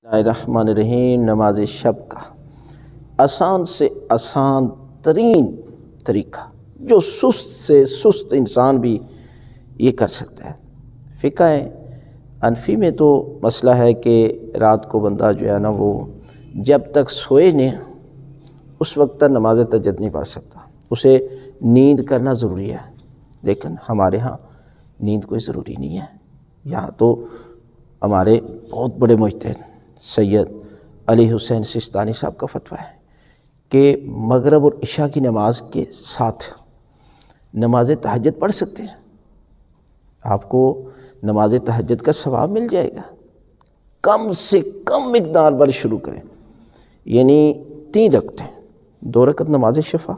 الرحمن الرحیم۔ نماز شب کا آسان سے آسان ترین طریقہ جو سست سے سست انسان بھی یہ کر سکتا ہے۔ فقہ حنفی میں تو مسئلہ ہے کہ رات کو بندہ جو ہے نا وہ جب تک سوئے نہیں اس وقت تک نماز تہجد نہیں پڑھ سکتا، اسے نیند کرنا ضروری ہے۔ لیکن ہمارے ہاں نیند کوئی ضروری نہیں ہے۔ یہاں تو ہمارے بہت بڑے مجتہد سید علی حسین سستانی صاحب کا فتویٰ ہے کہ مغرب اور عشاء کی نماز کے ساتھ نماز تہجد پڑھ سکتے ہیں، آپ کو نماز تہجد کا ثواب مل جائے گا۔ کم سے کم مقدار پر شروع کریں، یعنی 3 رکعتیں، 2 رکعت نماز شفع،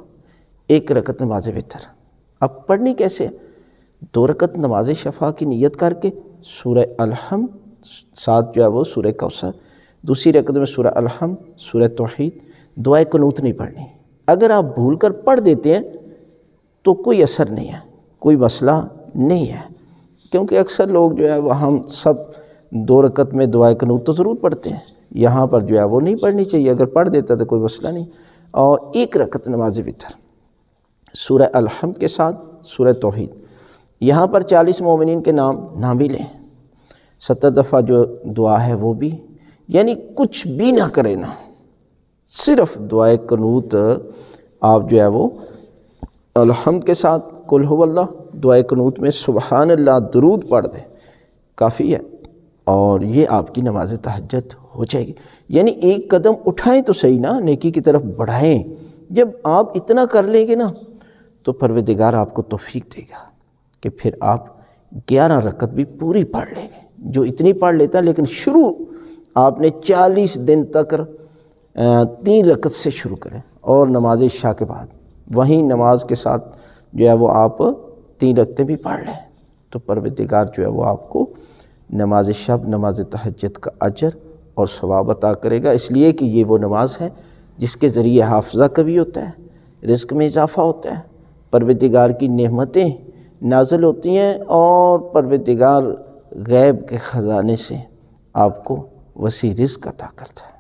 1 رکعت نماز وتر۔ اب پڑھنی کیسے ہے؟ 2 رکعت نماز شفع کی نیت کر کے سورہ الحمد، ساتھ جو ہے وہ سورہ کوثر، دوسری رکعت میں سورہ الحمد، سورہ توحید، دعائے قنوت نہیں پڑھنی۔ اگر آپ بھول کر پڑھ دیتے ہیں تو کوئی اثر نہیں ہے، کوئی مسئلہ نہیں ہے، کیونکہ اکثر لوگ جو ہے وہ ہم سب 2 رکعت میں دعائے قنوت تو ضرور پڑھتے ہیں، یہاں پر جو ہے وہ نہیں پڑھنی چاہیے۔ اگر پڑھ دیتا تو کوئی مسئلہ نہیں۔ اور 1 رکعت نماز وتر سورہ الحمد کے ساتھ سورہ توحید، یہاں پر 40 مومنین کے نام بھی لیں، 70 دفعہ جو دعا ہے وہ بھی، یعنی کچھ بھی نہ کریں، نا صرف دعائے قنوت آپ جو ہے وہ الحمد کے ساتھ قل هو اللہ، دعائے قنوت میں سبحان اللہ درود پڑھ دیں، کافی ہے، اور یہ آپ کی نماز تہجد ہو جائے گی۔ یعنی ایک قدم اٹھائیں تو صحیح نا، نیکی کی طرف بڑھائیں۔ جب آپ اتنا کر لیں گے نا تو پروردگار آپ کو توفیق دے گا کہ پھر آپ 11 رکعت بھی پوری پڑھ لیں گے، جو اتنی پڑھ لیتا ہے۔ لیکن شروع آپ نے 40 دن تک 3 رکعت سے شروع کریں، اور نماز عشاء کے بعد وہیں نماز کے ساتھ جو ہے وہ آپ 3 رکعتیں بھی پڑھ لیں، تو پروردگار جو ہے وہ آپ کو نماز شب، نماز تہجد کا اجر اور ثواب عطا کرے گا، اس لیے کہ یہ وہ نماز ہے جس کے ذریعے حافظہ قوی ہوتا ہے، رزق میں اضافہ ہوتا ہے، پروردگار کی نعمتیں نازل ہوتی ہیں، اور پروردگار غیب کے خزانے سے آپ کو وسیع رزق عطا کرتا ہے۔